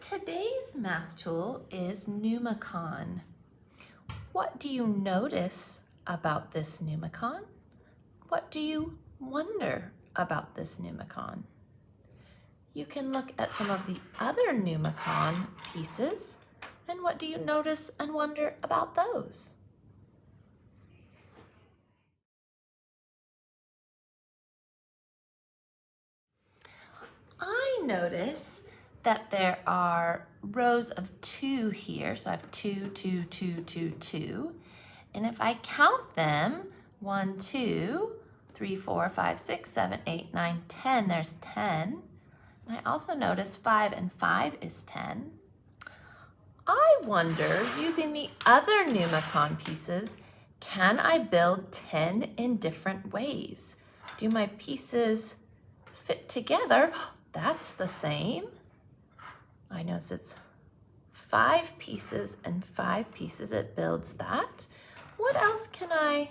Today's math tool is Numicon. What do you notice about this Numicon? What do you wonder about this Numicon? You can look at some of the other Numicon pieces, and what do you notice and wonder about those? I notice that there are rows of 2 here. So I have 2, 2, 2, 2, 2. And if I count them, 1, 2, 3, 4, 5, 6, 7, 8, 9, 10, there's 10. And I also notice 5 and 5 is 10. I wonder, using the other Numicon pieces, can I build 10 in different ways? Do my pieces fit together? That's the same. I notice it's 5 pieces and 5 pieces. It builds that. What else can I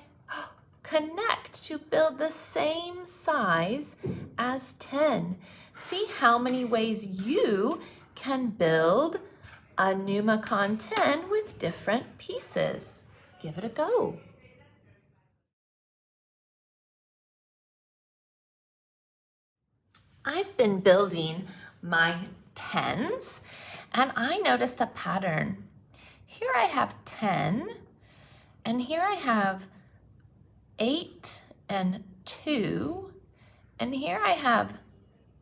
connect to build the same size as 10? See how many ways you can build a Numicon 10 with different pieces. Give it a go. I've been building my 10s and I noticed a pattern. Here I have 10 and here I have 8 and 2 and here I have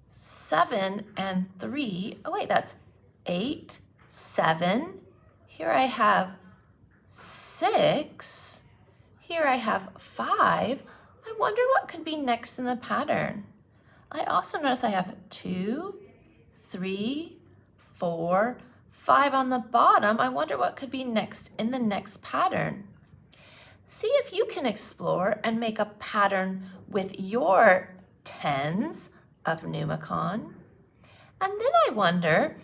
7 and 3. Oh wait, that's 8, 7. Here I have 6. Here I have 5. I wonder what could be next in the pattern. I also notice I have 2, 3, 4, 5 on the bottom. I wonder what could be next in the next pattern. See if you can explore and make a pattern with your 10s of Numicon. And then I wonder,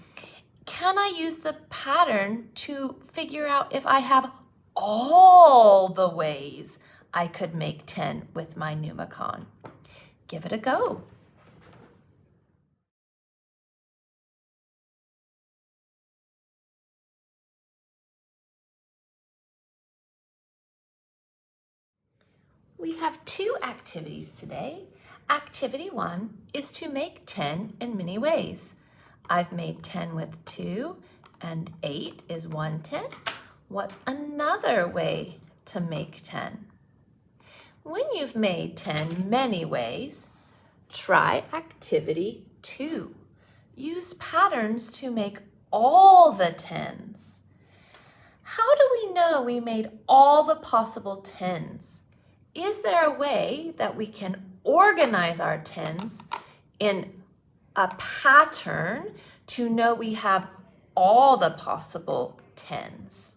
can I use the pattern to figure out if I have all the ways I could make 10 with my Numicon? Give it a go. We have 2 activities today. Activity 1 is to make 10 in many ways. I've made 10 with 2 and 8 is 1 10. What's another way to make 10? When you've made 10 many ways, try activity 2. Use patterns to make all the 10s. How do we know we made all the possible 10s? Is there a way that we can organize our 10s in a pattern to know we have all the possible 10s?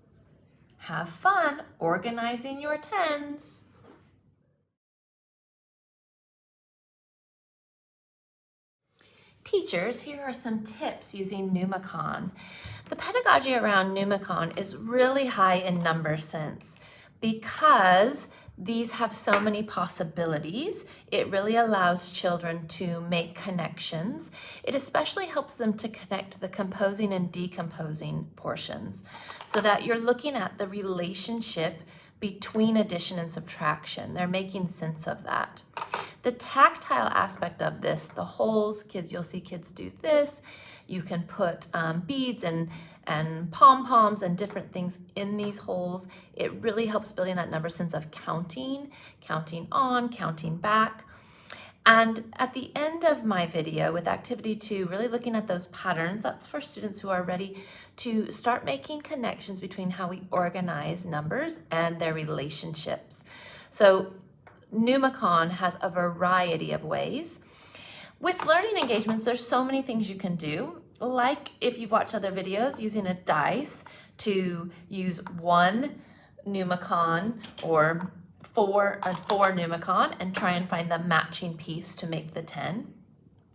Have fun organizing your 10s. Teachers, here are some tips using Numicon. The pedagogy around Numicon is really high in number sense. Because these have so many possibilities, it really allows children to make connections. It especially helps them to connect the composing and decomposing portions so that you're looking at the relationship between addition and subtraction. They're making sense of that. The tactile aspect of this, the holes, you'll see kids do this. You can put beads and pom-poms and different things in these holes. It really helps building that number sense of counting on, counting back. And at the end of my video with activity 2, really looking at those patterns, that's for students who are ready to start making connections between how we organize numbers and their relationships. So Numicon has a variety of ways. With learning engagements, there's so many things you can do. Like if you've watched other videos, using a dice to use 1 Numicon or 4 Numicon and try and find the matching piece to make the 10.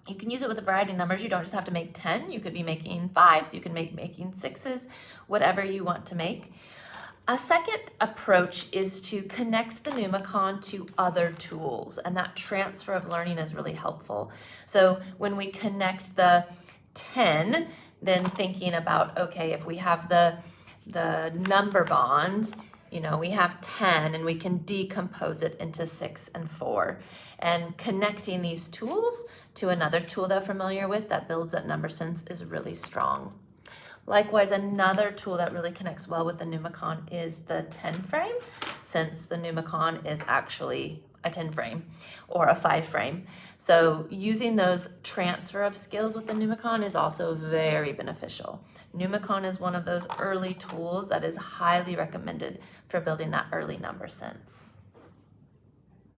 You can use it with a variety of numbers. You don't just have to make 10. You could be making 5s, you can making 6s, whatever you want to make. A second approach is to connect the Numicon to other tools, and that transfer of learning is really helpful. So when we connect the 10 then thinking about, okay, if we have the number bond, you know, we have 10 and we can decompose it into 6 and 4. And connecting these tools to another tool they're familiar with that builds that number sense is really strong. Likewise, another tool that really connects well with the Numicon is the 10 frame, since the Numicon is actually a 10 frame or a 5 frame. So using those transfer of skills with the Numicon is also very beneficial. Numicon is one of those early tools that is highly recommended for building that early number sense.